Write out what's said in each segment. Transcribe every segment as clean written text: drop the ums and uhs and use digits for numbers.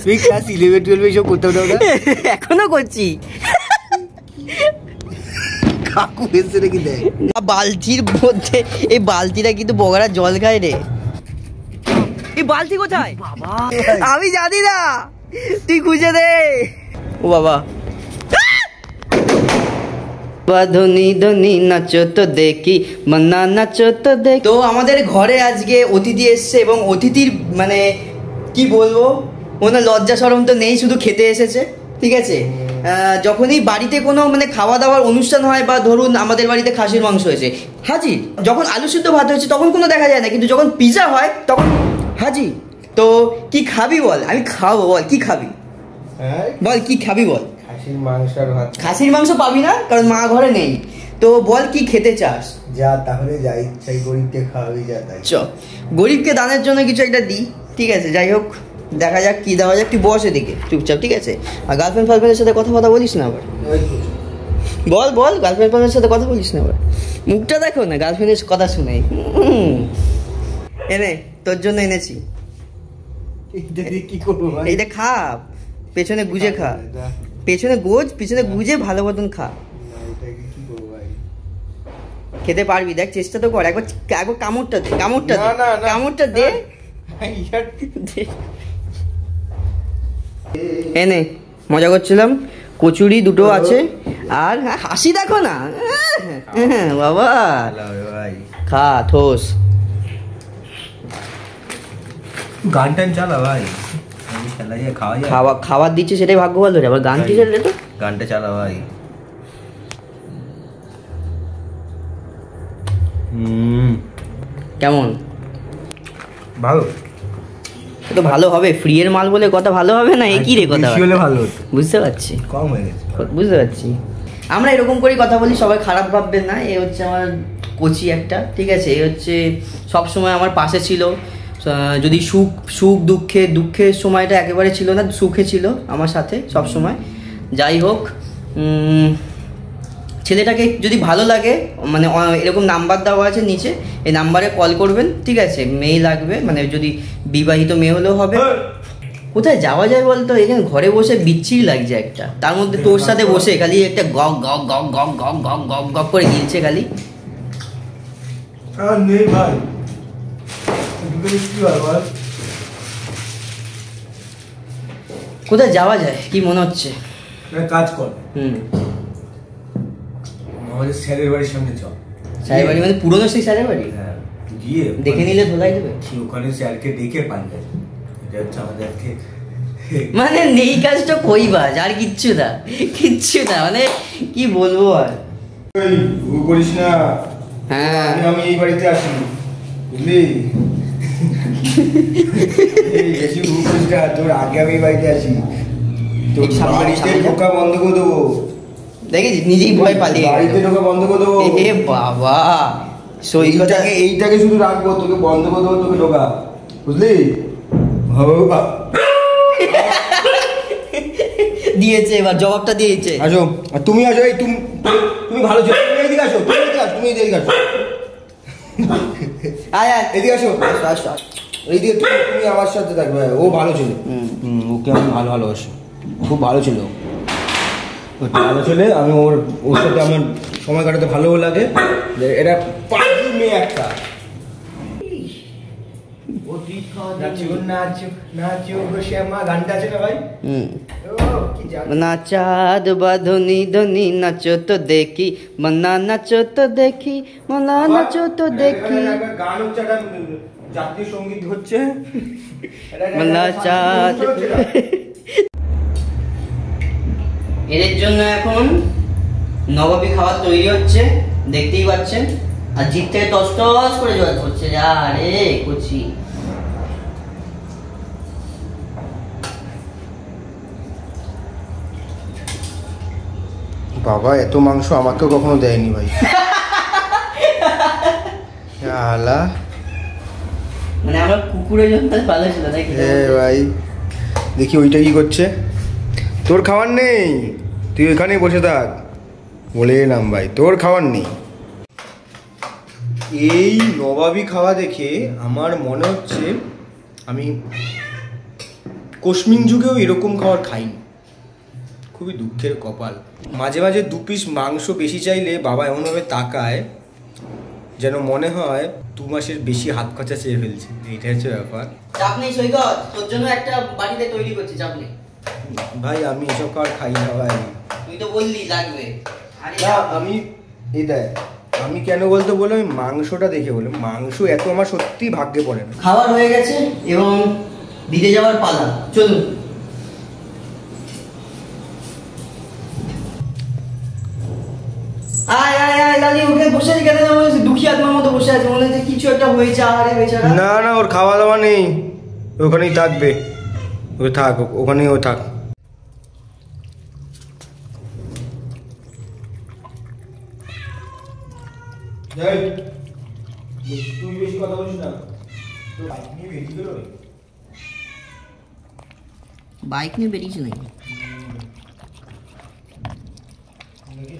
তুই ক্লাস 11-12 এসব করতে হতো না? এখনো করছি। কাকু এসে রেখে দেয় বালতির মধ্যে। এই বালতিটা কিন্তু বগরা জল খায় রে। এই বালতি কোথায় বাবা? আমি জানি না, তুই খুঁজে দে। ও বাবা, ধনী ধনী নাচো তো দেখি, মান্না নাচো তো দেখি। তো আমাদের ঘরে আজকে অতিথি এসছে এবং অতিথির মানে কি বলবো, কোনো লজ্জা শরম তো নেই, শুধু খেতে এসেছে। ঠিক আছে, যখনই বাড়িতে কোনো মানে খাওয়া দাওয়ার অনুষ্ঠান হয় বা ধরুন আমাদের বাড়িতে খাসির মাংস হয়েছে হাজির, যখন আলু সিদ্ধ ভাত হয়েছে তখন কোনো দেখা যায় না, কিন্তু যখন পিজা হয় তখন হাজির। তো কি খাবি বল? আমি খাবো, বল কি খাবি? বল কি খাবি বল? খাসির মাংস আর ভাত। খাসির মাংস পাবি না কারণ মা ঘরে নেই। তো বল কি খেতে চাস? যা তাহলে যা ইচ্ছাই গরিবকে খাওয়াবি, যা তাই। চ, গরিবকে দানের জন্য কিছু একটা দিই। ঠিক আছে, যাই হোক, দেখা যাক কি দেওয়া যাক। তুই বস এদিকে চুপচাপ, ঠিক আছে? আর গার্লফ্রেন্ড ফার্লফ্রেন্ডের সাথে কথা বলিস না আবার। বল বল, গার্লফ্রেন্ড ফার্লফ্রেন্ডের সাথে কথা বলিস না আবার। মুখটা দেখো না, গার্লফ্রেন্ডের কথা শুনাই। এনে তোর জন্য এনেছি। কি করবো? এইটা খা, পেছনে গুজে খা, পেছনে গোজ, পিছনে গুজে ভালো মতন খা। খেতে পারবি, দেখ চেষ্টা তো কর একবার। একবার কামড়টা দে, কামড়টা দে, কামড়টা দে। এনে মজা করছিলাম, কচুরি দুটো আছে। আর হাসি দেখো না বাবা, খা ঠোস। গান টান চালা ভাই, খাবার দিচ্ছে সেটাই ভাগ্য ভালো রে, আবার গান কি চালে তো? গানটা চালা ভাই। কেমন? ভালো তো ভালো হবে, ফ্রি এর মাল বলে কথা ভালো হবে না? একই রে কথা, ভালো হতো। বুঝতে পারছি, কম হয়ে গেছে, বুঝতে পারছি। আমরা এরকম করেই কথা বলি, সবাই খারাপ ভাববেন না। এ হচ্ছে আমার কোচি একটা, ঠিক আছে? এ হচ্ছে সবসময় আমার পাশে ছিল। যদি সুখ দুঃখের সময়টা একেবারে ছিল না, সুখে ছিল আমার সাথে সব সময়। যাই হোক, ছেলেটাকে যদি ভালো লাগে, মানে এরকম নাম্বার দেওয়া আছে নিচে, এই নাম্বারে কল করবেন, ঠিক আছে? মেয়ে লাগবে, মানে যদি বিবাহিত মেয়ে হলেও হবে। কোথায় যাওয়া যায় বলতো? এখানে ঘরে বসে বিচ্ছিরি লাগছে একটা, তার মধ্যে তোর সাথে বসে খালি একটা গক গক গক গক গক গক গক গক করে গিলছে খালি। কোথায় যাওয়া যায় কি মনে হচ্ছে? কাজ কর, আমাদের স্যারের বাড়ির সামনে চল। স্যারের বাড়ি মানে পুরনো সেই স্যারের বাড়ি? হ্যাঁ, গিয়ে দেখে নিলে ধোলাই দেবে। ওখানে স্যারকে দেখে পাল্টে, এটা হচ্ছে আমাদেরকে মানে নেই কাজটা কইবাজ, আর কিচ্ছু না মানে কি বলবো আর। ও করিস না। হ্যাঁ, আমি এই বাড়িতে আসি, বুঝলি? বেশি ভুল করিস না, তোর আগে আমি এই বাড়িতে আসি, তোর বাড়িতে ঢোকা বন্ধ করে দেবো। দেখেছি, নিজেই ভয় পালিয়ে বাড়িতে ঢোকা বন্ধ করে দেবো। এ বাবা, এইটাকে শুধু রাখবো, তোকে বন্ধ করে দেবো, তোকে ঢোকা, বুঝলি? দিয়েছে, এবার জবাবটা দিয়েছে। আসো, আর তুমি আসো, এই তুমি ভালো ছিল, তুমি এদিকে আসো, তুমি এদিকে আসো, এদিকে আসো, এইদিকে তুমি আমার সাথে থাকবে। ও ভালো ছিল, ওকে আমি ভালোবাসি, খুব ভালো ছিল, ভালো ছেলে। আমি ওর সাথে আমার সময় কাটাতে ভালো লাগে। এটা পাগল মেয়ে একটা। নাচাদ বাঁধনি ধনি নাচো তো দেখি, মনা নাচো তো দেখি, মনা নাচো তো দেখি। গান হচ্ছে, জাতীয় সঙ্গীত হচ্ছে। নাচাদ। এদের জন্য এখন নবাবী খাবার তৈরি হচ্ছে, দেখতেই পাচ্ছেন। আর জিপ থেকে টস টস করে জল পড়ছে। যা রে কচি। বাবা, এত মাংস আমাকেও কখনো দেয়নি ভাই। আলা, মানে আমার কুকুরের জন্য ভালো ছিল নাকি? ভাই দেখি ওইটা কি করছে। তোর খাবার নেই, তুই ওইখানেই বসে থাক। বলে এলাম ভাই, তোর খাবার নেই। এই নবাবী খাওয়া দেখে আমার মনে হচ্ছে আমি কোশমিন যুগেও এরকম খাবার খাইনি, খুবই দুঃখের কপাল। মাঝে মাঝে 2 পিস মাংস বেশি চাইলে বাবা এমনভাবে তাকায় যেন মনে হয় 2 মাসের বেশি হাত খরচা চেয়ে ফেলছে। এইটা হচ্ছে ব্যাপার। চাপ নেই সৈকত, তোর জন্য একটা বাড়িতে তৈরি করছি, চাপ নেই ভাই আমি এসব খাবার খাই না ভাই। তুই তো বললি লাগবে। না আমি এই দেখ, আমি কেন বলতে বললাম, আমি মাংসটা দেখে বললাম, মাংস এত আমার সত্যি ভাগ্যে পড়ে না। খাবার হয়ে গেছে এবং দিতে যাওয়ার পালা, চলুন। আয় আয় আয় লালি, ওকে বসে আছে কেন? মনে হচ্ছে দুঃখী আত্মার মতো বসে আছে, মনে হচ্ছে কিছু একটা হয়েছে। আরে বেচারা। না না, ওর খাওয়া দাওয়া নেই, ওখানেই থাকবে, ও থাক, ওখানেই ও থাক। তুই বেশি কথা বলিস না, তোর বাইক নিয়ে বেরিয়ে গেল। বাইক নিয়ে বেরিয়েছে নাকি?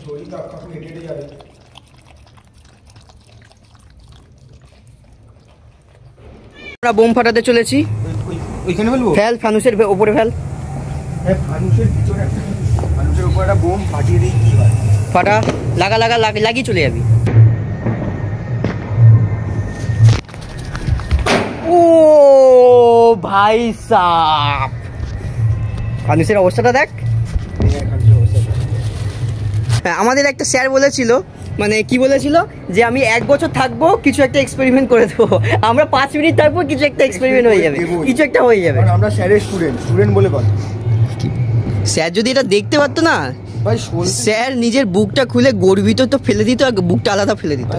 শরীর তো আপনার হেঁটে হেঁটে যাবে। আমরা বোম ফাটাতে চলেছি। ওইখানে ফেলবো? ফেল, ফানুসের ওপরে ফেল। হ্যাঁ, ফানুসের ভিতরে একটা, ফানুসের উপরে একটা বোম ফাটিয়ে দিই, কি হয়? ফাটা, লাগা লাগা লাগিয়ে চলে যাবি। ও ভাই সাব, ফানুসের অবস্থাটা দেখ। হ্যাঁ, আমাদের একটা স্যার বলেছিল, মানে কি বলেছিল, যে আমি 1 বছর থাকবো, কিছু একটা এক্সপেরিমেন্ট করে দেবো। আমরা 5 মিনিট থাকবো, কিছু একটা এক্সপেরিমেন্ট হয়ে যাবে, কিছু একটা হয়ে যাবে। আমরা স্যারের স্টুডেন্ট বলে কথা। স্যার যদি এটা দেখতে পারতো না ভাই, স্যার নিজের বুকটা খুলে গর্বিত তো ফেলে দিত, আর বুকটা আলাদা ফেলে দিত।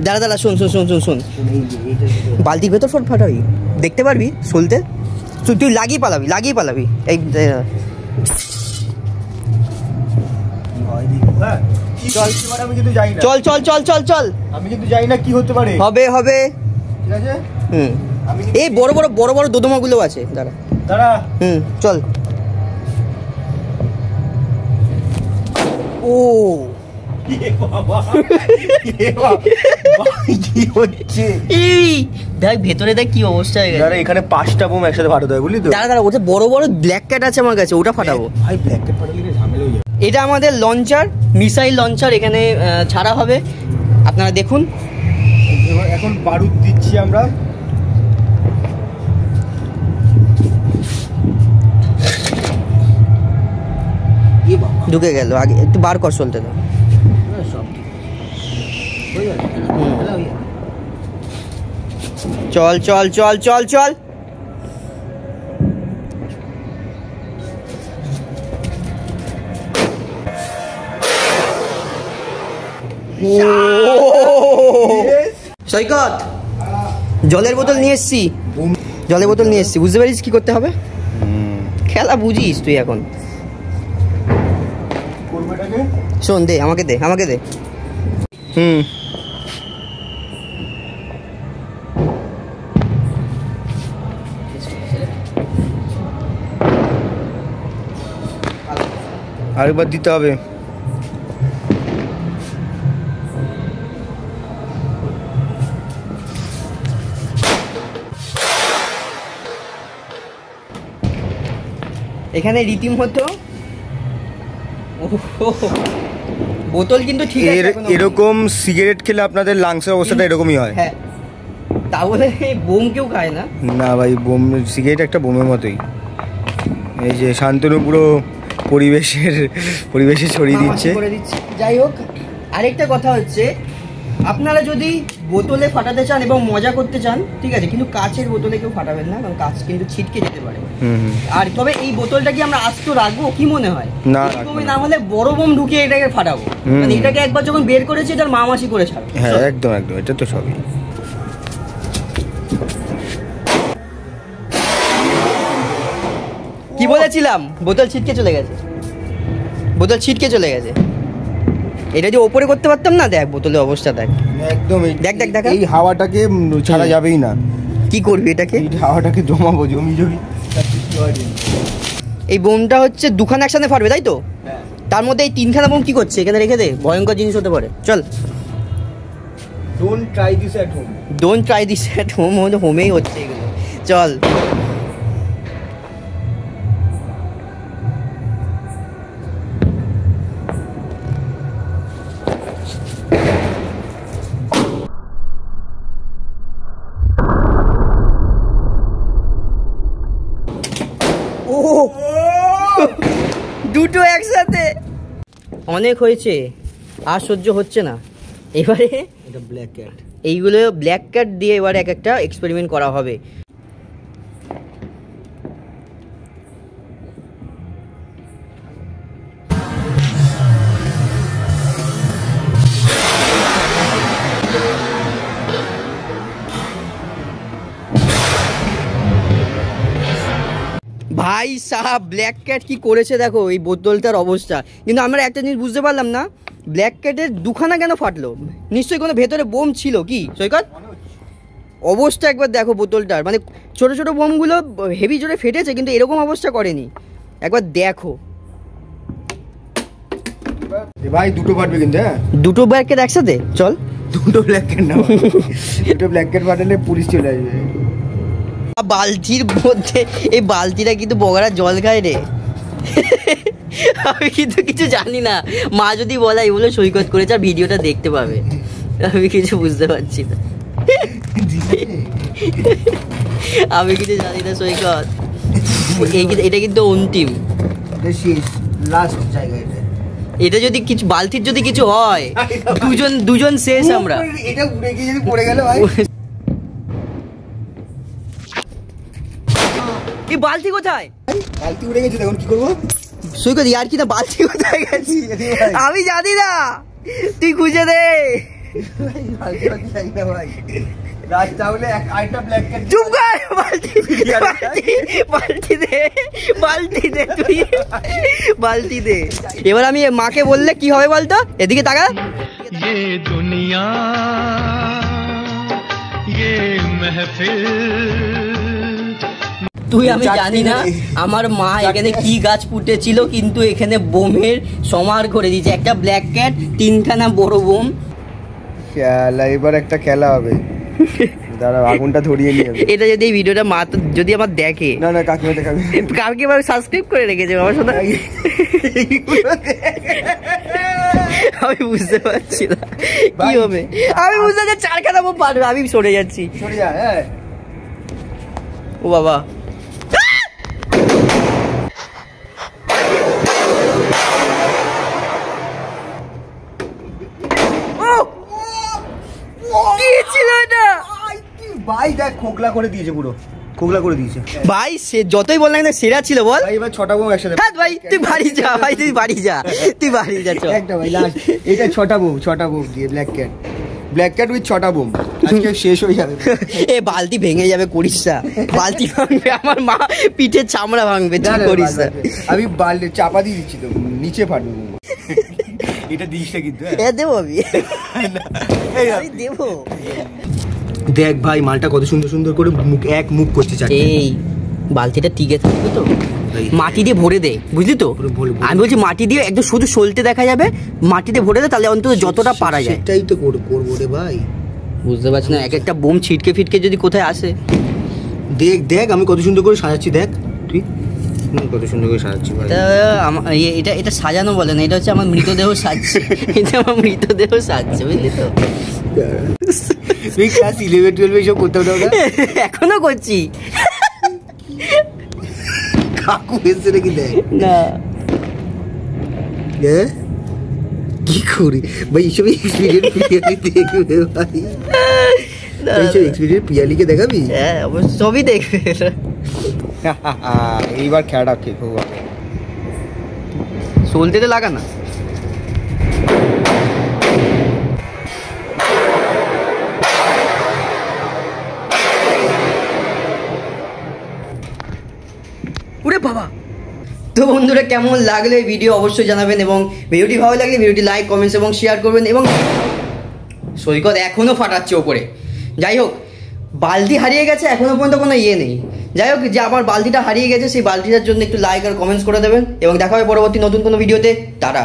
দাঁড়া দাঁড়া, শোন শোন শোন শোন শোন, বালতির ভেতর ফোট ফাটাবি, দেখতে পারবি সলতে, তুই লাগিয়ে পালাবি এই। চল, আমি কিন্তু যাই না। চল চল চল চল চল, আমি কিন্তু যাই না, কি হতে পারে? হবে হবে, ঠিক আছে। এই বড় বড় দোদমা গুলো আছে, দাঁড়া দাঁড়া। চল। ও কি হচ্ছে? এই দেখ ভেতরে, দেখ কি অবস্থা হয়ে গেছে। এখানে 5টা বোম একসাথে ফাটাতে হয়, বুঝলি তো? দাঁড়া, ওটা বড় ব্ল্যাক ক্যাট আছে আমার কাছে, ওটা ফাটাবো। ভাই, ব্ল্যাক ক্যাট ফাটালে ঝামেলা হয়ে যাবে। এটা আমাদের লঞ্চার, মিসাইল লঞ্চার, এখানে ছাড়া হবে, আপনারা দেখুন। এখন বারুদ দিচ্ছি আমরা। ঢুকে গেল, আগে একটু বার কর, চলতে দাও। চল চল চল চল চল। সৈকত, জলের বোতল নিয়ে এসছি, বুঝতে পারিস কি করতে হবে? খেলা বুঝিস তুই এখন। শোন, দে আমাকে দে। আরেকবার দিতে হবে। এখানে রীতিমতো বোতল কিন্তু ঠিক আছে। এরকম সিগারেট খেলে আপনাদের লাংসের অবস্থাটা এরকমই হয়। হ্যাঁ, তাহলে বোম কেউ খায় না। না ভাই, বোম, সিগারেট একটা বোমের মতোই। এই যে শান্তনু পুরো পরিবেশে ছড়িয়ে দিচ্ছে। যাই হোক, আরেকটা কথা হচ্ছে, আপনারা যদি বোতলে ফাটাতে চান এবং মজা করতে চান, ঠিক আছে, কিন্তু কাচের বোতলে কেউ ফাটাবেন না, কারণ কাচ কিন্তু ছিটকে যেতে পারে। আর তবে এই বোতলটা কি আমরা আস্ত রাখবো, কি মনে হয়? না হলে বড় বোম ঢুকিয়ে এটাকে ফাটাবো, মানে এটাকে একবার যখন বের করেছি এটার মামাসি করে ছাড়ো। হ্যাঁ, একদম এটা তো সবই। কি বলেছিলাম? বোতল ছিটকে চলে গেছে। এটা যে ওপরে করতে পারতাম না, দেখ বোতলের অবস্থা দেখ, একদম দেখ। এই হাওয়াটাকে ছাড়া যাবেই না। কি করবি এটাকে? এই হাওয়াটাকে জমাবো, জমি এই বোমটা হচ্ছে 2খানা একসাথে ফাটবে, তাই তো? তার মধ্যে এই 3খানা বোম কি করছে? এখানে রেখে দে, ভয়ঙ্কর জিনিস হতে পারে। চল, don't try this at home. হোমেই হচ্ছে এগুলো। চল। দুটো একসাথে অনেক হয়েছে, আর সহ্য হচ্ছে না। এবারে এটা ব্ল্যাক ক্যাট, এইগুলো ব্ল্যাক ক্যাট দিয়ে এবারে এক একটা এক্সপেরিমেন্ট করা হবে। ভাই সাহাব ব্ল্যাক ক্যাট কি করেছে দেখো এই বোতলটার অবস্থা। কিন্তু আমরা একটা জিনিস বুঝতে পারলাম না, ব্ল্যাক ক্যাটের দুখানা কেন ফাটলো? নিশ্চয়ই কোনো ভেতরে বোম ছিল কি সৈকত? অবস্থা একবার দেখো বোতলটার, মানে ছোট ছোট বোমগুলো হেভি জোরে ফেটেছে কিন্তু এরকম অবস্থা করেনি, একবার দেখো। ভাই দুটো ফাটবে কিন্তু। হ্যাঁ দুটো ব্ল্যাক ক্যাট একসাথে? চল দুটো ব্ল্যাক ক্যাট না, দুটো ব্ল্যাক ক্যাট ফাটালে পুলিশ চলে আসবে। বালতির মধ্যে এই বালতিটা কিন্তু বগারা জল খায় রে। আমি কিন্তু কিছু জানি না, মা যদি বলাই বলে সৈকত করেছে আর ভিডিওটা দেখতে পাবে, আমি কিছু বুঝতে পারছি না। আমি কিছু জানি না সৈকত, এটা কিন্তু অন্তিম, লাস্ট জায়গা এটা। এটা যদি কিছু বালতির যদি কিছু হয় দুজন শেষ আমরা। এটা উড়ে গিয়ে যদি পড়ে গেল ভাই। এই বালতি কোথায়? বালতি উড়ে গেছে, এখন কি করবো সৈকত? ইয়ার কি না, বালতি কোথায় গেছি আমি জানি না, তুই খুঁজে দে। চুপ কর, বালতি দে, বালতি দে তুই, বালতি দে। এবার আমি মাকে বললে কি হবে বলতো? এদিকে তাকা। ये दुनिया ये महफिल। তুই আমি জানি না আমার মা এখানে কি গাছ পুঁতেছিল, কিন্তু এখানে বোমের সমার করে দিয়েছে। একটা ব্ল্যাক ক্যাট, তিনখানা বড় বোম। খেলা, এবার একটা খেলা হবে। দাঁড়া আগুনটা ধরিয়ে নিয়ে যাবে। এটা যদি এই ভিডিওটা মা যদি আমার দেখে, না না কাকিমা দেখাবে, কালকে ভাবে সাবস্ক্রাইব করে রেখেছে আমার সাথে। আমি বুঝতে পারছি না কি হবে, আমি বুঝতে পারছি চারখানা বোম পারবে। আমি সরে যাচ্ছি, সরে যা। হ্যাঁ ও বাবা, কি ছিল এটা ভাই? দেখ খোকলা করে দিয়েছে, পুরো খোকলা করে দিয়েছে ভাই। সে যতই বললাম না সেরা ছিল বল। ভাই এবার 6টা বোম একসাথে। হ্যাঁ ভাই তুই বাড়ি যা, ভাই তুই বাড়ি যা, তুই বাড়ি যা। চল একটা ভাই লাস্ট, এটা 6টা বোম দিয়ে ব্ল্যাক ক্যাট উইথ 6টা বোম আজকে শেষ হয়ে যাবে। এ বালতি ভেঙে যাবে, করিস না। বালতি ভাঙবে, আমার মা পিঠের চামড়া ভাঙবে, তুই করিস না। আমি বালতি চাপা দিয়ে দিচ্ছি তো, নিচে ফাটবে। এটা দিস না কিন্তু। এ দেবো আমি দেবো। দেখ ভাই মালটা কত সুন্দর সুন্দর করে মুখ করছে। এই বালতিটা টিকে থাকবে তো, মাটি দিয়ে ভরে দে, বুঝলি তো? আমি বলছি মাটি দিয়ে একদম শুধু সলতে দেখা যাবে, মাটি দিয়ে ভরে দে, তাহলে অন্তত যতটা পারা যায়। সেটাই তো করবো রে ভাই। বুঝতে পারছি না, এক একটা বোম ছিটকে ফিটকে যদি কোথায় আসে। দেখ আমি কত সুন্দর করে সাজাচ্ছি, দেখ তুই কত সুন্দর করে সাজাচ্ছি ভাই। এটা সাজানো বলে না, এটা হচ্ছে আমার মৃতদেহ সাজছে। এটা আমার মৃতদেহ সাজছে, বুঝলি তো? তুই ক্লাস 11-12 এইসব করতে হতো না? এখনো করছি। কাকু এসে নাকি? দেখ না কি করি ভাই, এইসব এক্সপিরিয়েন্স দেখবে ভাই, এইসব এক্সপিরিয়েন্স পিয়ালিকে দেখাবি? হ্যাঁ অবশ্য সবই দেখবে। এইবার খেলাটা ঠিক হোক, সলতে লাগা না। ওরে বাবা। তো বন্ধুরা কেমন লাগলো এই ভিডিও অবশ্যই জানাবেন, এবং ভিডিওটি ভালো লাগলে ভিডিওটি লাইক কমেন্টস এবং শেয়ার করবেন। এবং সৈকত এখনও ফাটাচ্ছে ওপরে। যাই হোক, বালতি হারিয়ে গেছে, এখনো পর্যন্ত কোনো ইয়ে নেই। যাই হোক, যে আমার বালতিটা হারিয়ে গেছে সেই বালতিটার জন্য একটু লাইক আর কমেন্টস করে দেবেন, এবং দেখা হবে পরবর্তী নতুন কোনো ভিডিওতে। টাটা।